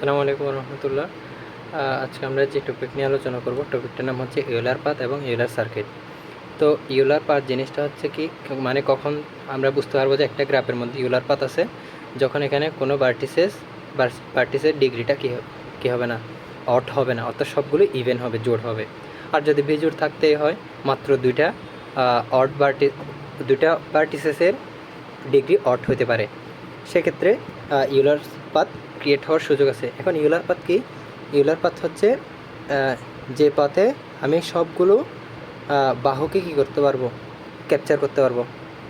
আসসালামু আলাইকুম রহমতুল্লাহ। আজকে আমরা যে টপিক নিয়ে আলোচনা করব, টপিকটার নাম হচ্ছে ইউলার পাথ এবং ইউলার সার্কিট। তো ইউলার পাথ জিনিসটা হচ্ছে কি, মানে কখন আমরা বুঝতে পারবো যে একটা গ্রাফের মধ্যে ইউলার পাথ আছে, যখন এখানে কোনো ভার্টিসের ডিগ্রিটা কী হবে না, অড হবে না, অর্থাৎ সবগুলো ইভেন হবে, জোড় হবে। আর যদি বিজোড় থাকতেই হয়, মাত্র দুইটা ভার্টিসেসের ডিগ্রি অড হতে পারে, সেক্ষেত্রে ইউলার পাথ ক্রিয়েট হওয়ার সুযোগ আছে। এখন ইউলার পাথ কি? ইউলার পাথ হচ্ছে যে পথে আমি সবগুলো বাহুকে কী করতে পারবো, ক্যাপচার করতে পারবো।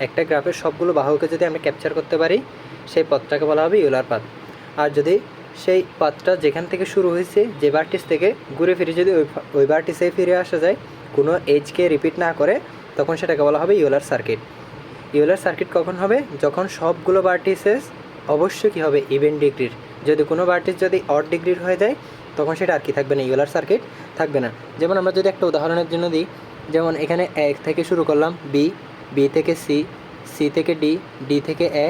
একটা গ্রাফের সবগুলো বাহুকে যদি আমি ক্যাপচার করতে পারি, সেই পথটাকে বলা হবে ইউলার পাথ। আর যদি সেই পাথটা যেখান থেকে শুরু হয়েছে, যে ভার্টিস থেকে ঘুরে ফিরে যদি ওই ভার্টিসে ফিরে আসা যায়, কোনো এজকে রিপিট না করে, তখন সেটাকে বলা হবে ইউলার সার্কিট। ইউলার সার্কিট কখন হবে? যখন সবগুলো ভার্টিসেস অবশ্যই কী হবে, ইভেন ডিগ্রির। যদি কোনো ভার্টিস যদি অড ডিগ্রির হয়ে যায়, তখন সেটা আর কি থাকবে না, ইউলার সার্কিট থাকবে না। যেমন আমরা যদি একটা উদাহরণের জন্য দিই, যেমন এখানে এ থেকে শুরু করলাম, বি থেকে সি থেকে ডি থেকে এ,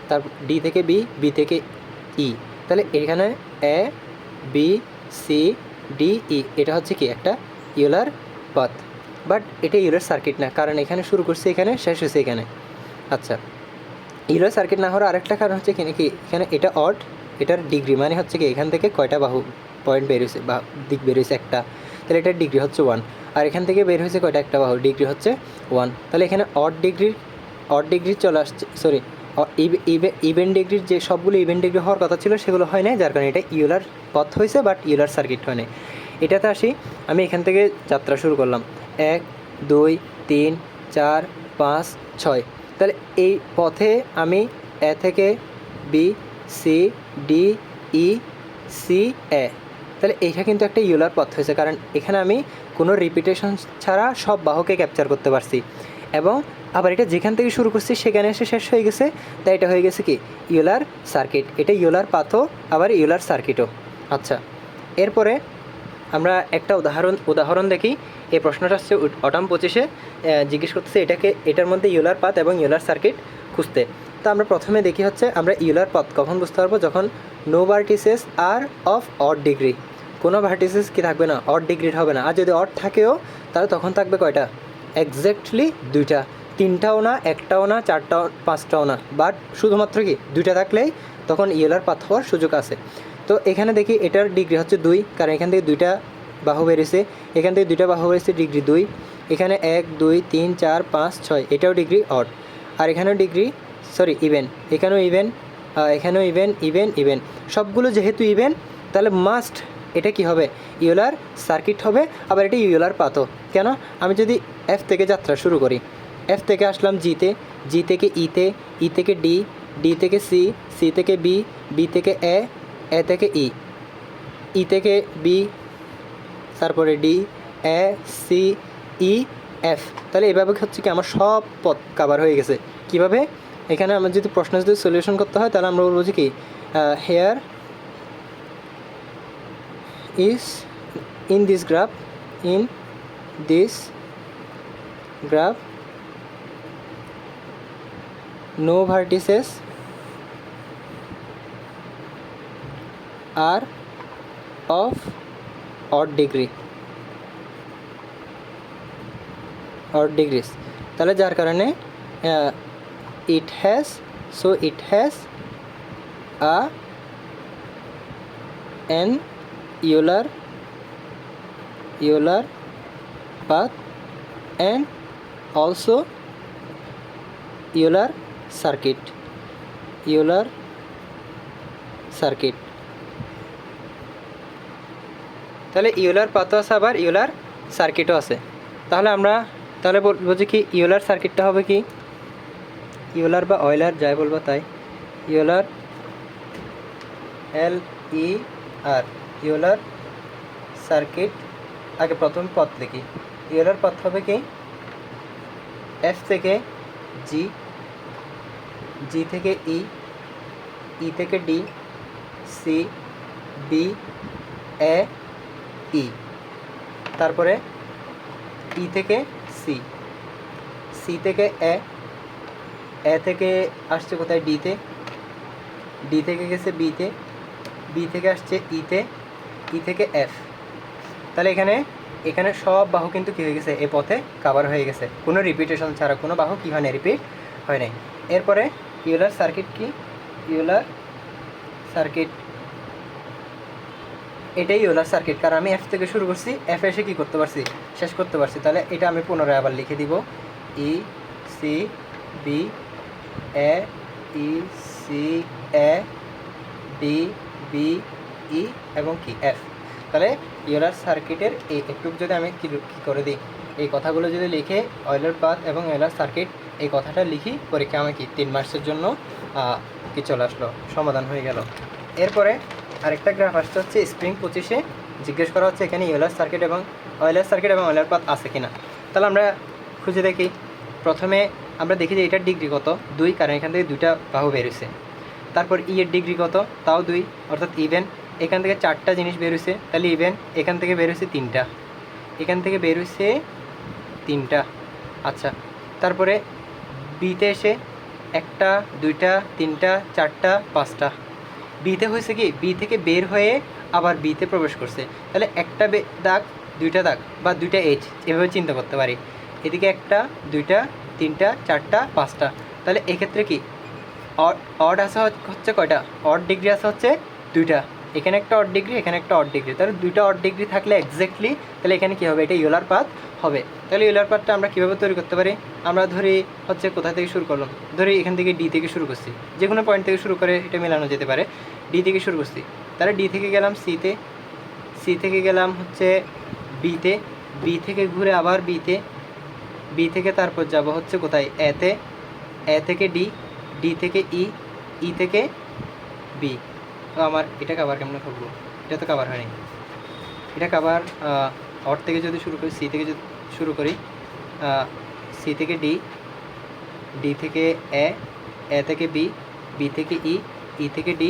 তারপর ডি থেকে বি থেকে ই। তাহলে এখানে এ বি সি ডি ই, এটা হচ্ছে কি একটা ইউলার পাথ। বাট এটা ইউলার সার্কিট না, কারণ এখানে শুরু করছে এখানে, শেষ হয়েছে এখানে। আচ্ছা, ইউলার সার্কিট না হওয়ার আরেকটা কারণ হচ্ছে এখানে কি, এখানে এটা অড, এটার ডিগ্রি মানে হচ্ছে কি, এখান থেকে কয়টা বাহু পয়েন্ট বের হয়েছে বা দিক বের হয়েছে একটা, তাহলে এটার ডিগ্রি হচ্ছে 1। আর এখান থেকে বের হয়েছে কয়টা, একটা বাহু, ডিগ্রি হচ্ছে 1। তাহলে এখানে অড ডিগ্রি চলে আসছে, সরি, ইভেন ডিগ্রির যে সবগুলো ইভেন ডিগ্রি হওয়ার কথা ছিল, সেগুলো হয় নাই, যার কারণে এটা ইউলার পথ হয়েছে, বাট ইউলার সার্কিট হয় নাই। এটাতে আসি, আমি এখান থেকে যাত্রা শুরু করলাম, 1 2 3 4 5 6। তাহলে এই পথে আমি এ থেকে B C D E C A, তাহলে এইটা কিন্তু একটা ইউলার পথ হয়েছে, কারণ এখানে আমি কোনো রিপিটেশন ছাড়া সব বাহুকে ক্যাপচার করতে পারছি, এবং আবার এটা যেখান থেকে শুরু করছি সেখানে এসে শেষ হয়ে গেছে, তাই এটা হয়ে গেছে কি ইউলার সার্কিট। এটা ইউলার পাথও আবার ইউলার সার্কিটও। আচ্ছা, এরপরে আমরা একটা উদাহরণ দেখি। এই প্রশ্নটা আসছে অটাম 25-এ, জিজ্ঞেস করতেছে এটার মধ্যে ইউলার পাথ এবং ইউলার সার্কিট খুঁজতে। তো আমরা প্রথমে দেখি হচ্ছে, আমরা ইউলার পাথ কখন বুঝতে পারবো, যখন no vertices are of odd degree. কোনো ভার্টিসেস কি থাকবে না, অড ডিগ্রির হবে না। আর যদি অড থাকেও, তাহলে তখন থাকবে কয়টা, এক্স্যাক্টলি দুইটা, তিনটাও না, একটাও না, চারটাও, পাঁচটাও না, বাট শুধুমাত্র কি দুইটা থাকলেই তখন ইউলার পাথ হওয়ার সুযোগ আছে। তো এখানে দেখি এটার ডিগ্রি হচ্ছে 2, কারণ এখান থেকে দুইটা বাহু বেরিয়েছে, এখান থেকে দুইটা বাহু বেরিয়েছে, ডিগ্রি 2। এখানে 1 2 3 4 5 6, এটাও ডিগ্রি অড। আর এখানেও ডিগ্রি, সরি, ইভেন, এখানেও ইভেন, এখানেও ইভেন, সবগুলো যেহেতু ইভেন, তাহলে মাস্ট এটা কি হবে, ইউলার সার্কিট হবে। আবার এটা ইউলার পাথও। কেন? আমি যদি এফ থেকে যাত্রা শুরু করি, এফ থেকে আসলাম জিতে, জি থেকে ইতে, ই থেকে ডি থেকে সি থেকে বি থেকে এ থেকে ই থেকে বি, তারপরে ডি, এ, সি, ই, এফ। তাহলে এভাবে হচ্ছে কি আমার সব পথ কাভার হয়ে গেছে। কিভাবে? এখানে আমার যদি প্রশ্ন যদি সলিউশন করতে হয়, তাহলে আমরা বলবো যে কি, hair is in this graph no vertices are of odd degrees। তাহলে যার কারণে it has an euler path and also Euler circuit. তাহলে ইউলার পাথও আছে, আবার ইউলার সার্কিটও আছে। তাহলে বলবো যে কি, ইউলার সার্কিটটা হবে কি, ইউলার বা অয়লার যাই বলবো তাই, ইউলার LER, ইউলার সার্কিট। আগে প্রথম পথ দেখি, ইউলার পথ হবে কি, এফ থেকে জি থেকে ই থেকে ডি, সি বি এ ই, তারপরে ই থেকে সি থেকে এ থেকে আসছে কোথায়, ডি থেকে গেছে বিতে, বি থেকে আসছে ইতে, ই থেকে এফ। তাহলে এখানে এখানে সব বাহু কিন্তু কী হয়ে গেছে, এ পথে কাভার হয়ে গেছে, কোনো রিপিটেশন ছাড়া কোনো বাহু কী হয় না, রিপিট হয় নাই। এরপরে ইউলার সার্কিট কি, ইউলার সার্কিট, এটাই ইউলার সার্কিট, কারণ আমি এফ থেকে শুরু করছি, এফ এসে কী করতে পারছি, শেষ করতে পারছি। তাহলে এটা আমি পুনরায় আবার লিখে দিব, E C B A, E C A, D B E এবং কি এফ। তাহলে ইউলার সার্কিটের এই একটু যদি আমি কী করে দিই, এই কথাগুলো যদি লিখে অয়েলার পাথ এবং ইউলার সার্কিট এই কথাটা লিখি, পরীক্ষা আমি কি 3 মার্কসের জন্য কি চলে আসলো, সমাধান হয়ে গেল। এরপরে আরেকটা গ্রাফ আসতে হচ্ছে স্প্রিং 25-এ, জিজ্ঞেস করা হচ্ছে এখানে ইউলার সার্কিট এবং অয়েলার পাথ আছে কিনা। তাহলে আমরা খুঁজে দেখি। প্রথমে আমরা দেখি যে এটার ডিগ্রি কত, 2, কারণ এখান থেকে 2টা বাহু বেরোছে। তারপর ই এর ডিগ্রি কত, তাও 2, অর্থাৎ ইভেন। এখান থেকে 4টা জিনিস বেরোছে, তাহলে ইভেন। এখান থেকে বেরোছে 3টা, এখান থেকে বেরোছে 3টা। আচ্ছা, তারপরে বিতে এসে 1টা 2টা 3টা 4টা 5টা। বিতে হয়েছে কি, বি থেকে বের হয়ে আবার বিতে প্রবেশ করছে, তাহলে একটা দাগ 2টা দাগ বা 2টা এজ, এভাবে চিন্তা করতে পারি। এদিকে 1টা 2টা 3টা 4টা 5টা। তাহলে এক্ষেত্রে কি অড আসা হচ্ছে কয়টা, অড ডিগ্রি আসা হচ্ছে 2টা। এখানে একটা অড ডিগ্রি, এখানে একটা অড ডিগ্রি, তাহলে 2টা অড ডিগ্রি থাকলে এক্স্যাক্টলি, তাহলে এখানে কী হবে, এটা ইউলার পাথ হবে। তাহলে ইউলার পাথটা আমরা কীভাবে তৈরি করতে পারি, আমরা ধরি হচ্ছে কোথা থেকে শুরু করলাম, ধরি এখান থেকে ডি থেকে শুরু করছি, যে কোনো পয়েন্ট থেকে শুরু করে এটা মেলানো যেতে পারে। ডি থেকে শুরু করছি, তাহলে ডি থেকে গেলাম সিতে, সি থেকে গেলাম হচ্ছে বিতে, বি থেকে ঘুরে আবার বিতে, বি থেকে তারপর যাব হচ্ছে কোথায়, এতে, এ থেকে ডি, ডি থেকে ই, ই থেকে বি। তো আমার এটা কাভার কেমন করবো, এটা তো কাভার হয়নি। এটা কাভার অর থেকে যদি শুরু করি, সি থেকে যদি শুরু করি, সি থেকে ডি, ডি থেকে এ, এ থেকে বি, বি থেকে ই, ই থেকে ডি,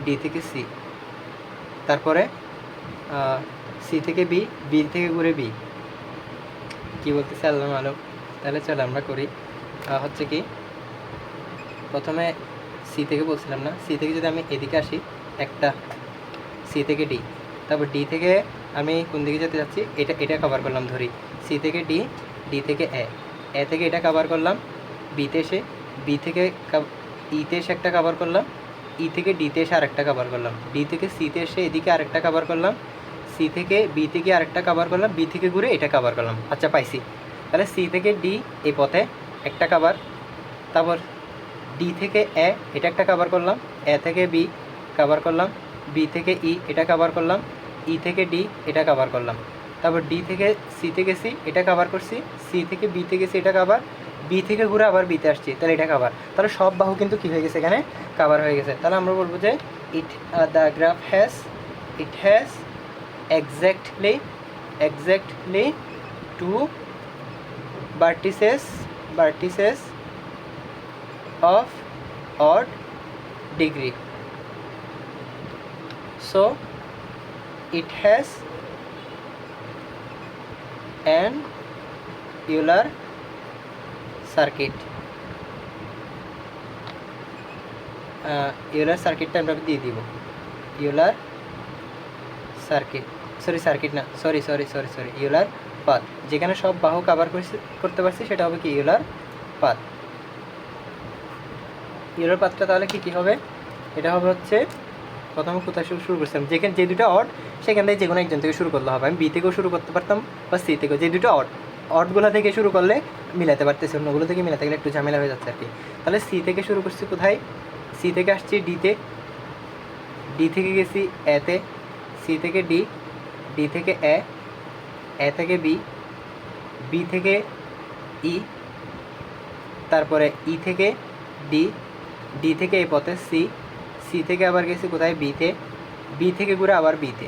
ডি থেকে সি, তারপরে সি থেকে বি, বি থেকে ঘুরে বি। কী বলতেছে আল্লাহ মালুম। তাহলে চলো আমরা করি, হচ্ছে কি প্রথমে সি থেকে বলছিলাম না, সি থেকে যদি আমি এদিকে আসি, একটা সি থেকে ডি, তারপর ডি থেকে আমি কোন দিকে যেতে যাচ্ছি, এটা কভার করলাম ধরি, সি থেকে ডি, ডি থেকে এ থেকে এটা কভার করলাম, বিতে এসে, বি থেকে ইতে এসে একটা কভার করলাম, ই থেকে ডিতে এসে আরেকটা কভার করলাম, ডি থেকে সিতে এসে এদিকে আরেকটা কভার করলাম, সি থেকে বিতে গিয়ে আরেকটা কভার করলাম, বি থেকে ঘুরে এটা কভার করলাম। আচ্ছা, পাইছি। তাহলে সি থেকে ডি এই পথে একটা কভার, তারপর ডি থেকে এ, এটা একটা কভার করলাম, এ থেকে বি কভার করলাম, বি থেকে ই এটা কভার করলাম, ই থেকে ডি এটা কভার করলাম, তারপর ডি থেকে সিতে গেছি, এটা কভার করছি, সি থেকে বিতে গেছি, এটা কভার, বি থেকে ঘুরে আবার বিতে আসছি, তাহলে এটা কভার। তাহলে সব বাহু কিন্তু কী হয়ে গেছে, এখানে কভার হয়ে গেছে। তাহলে আমরা বলবো যে the graph has exactly 2 vertices of odd degree, so it has an Euler circuit. Euler সার্কিটটা আমরা দিয়ে দিব, ইউলার সার্কিট, ইউলার পাথ, যেখানে সব বাহু কভার করতে পারছি সেটা হবে কি, ইউলার পাথ। ইউলার পাথটা তাহলে কি হবে, এটা হবে হচ্ছে প্রথমে কোথায় শুরু করছিলাম, যেখানে যে দুটো অড সেখান থেকে যে কোনো একজন থেকে শুরু করলে হবে। আমি বি থেকেও শুরু করতে পারতাম বা সি থেকেও, যে দুটো অডগুলো থেকে শুরু করলে মিলাতে পারতেছি, অন্যগুলো থেকে মিলাতে গেলে একটু ঝামেলা হয়ে যাচ্ছে আর কি। তাহলে সি থেকে শুরু করছি কোথায়, সি থেকে আসছি ডিতে, ডি থেকে গেছি এতে, সি থেকে ডি, ডি থেকে এ থেকে বি, বি থেকে ই, তারপরে ই থেকে ডি, ডি থেকে এই পথে সি, সি থেকে আবার গেছি কোথায়, বিতে, বি থেকে ঘুরে আবার বিতে।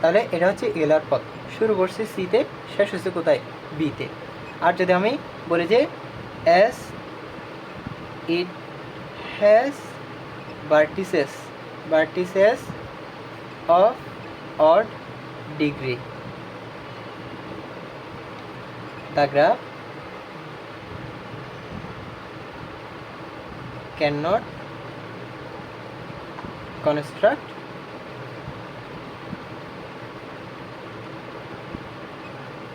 তাহলে এটা হচ্ছে ইউলার পথ, শুরু করছি সিতে, শেষ হচ্ছে কোথায়, বিতে। আর যদি আমি বলি যে as it has vertices of odd degree, the graph cannot construct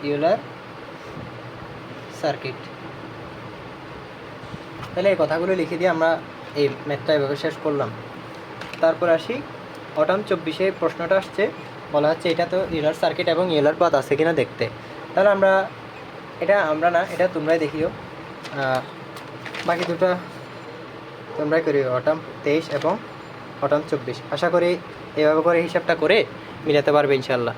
Euler circuit. তাহলে এই কথাগুলো লিখে দিয়ে আমরা এই ম্যাথটা এভাবে শেষ করলাম। তারপর আসি অটাম 24-এ প্রশ্নটা আসছে, বলা হচ্ছে এটা তো ইউলার সার্কিট এবং ইউলার পাথ আছে কিনা দেখতে। তাহলে আমরা না, এটা তোমরাই দেখিও, বাকি দুটো তোমরাই করিও, অটাম 23 এবং অটাম 24। আশা করি এভাবে করে হিসাবটা করে মিলাতে পারবে ইনশাল্লাহ।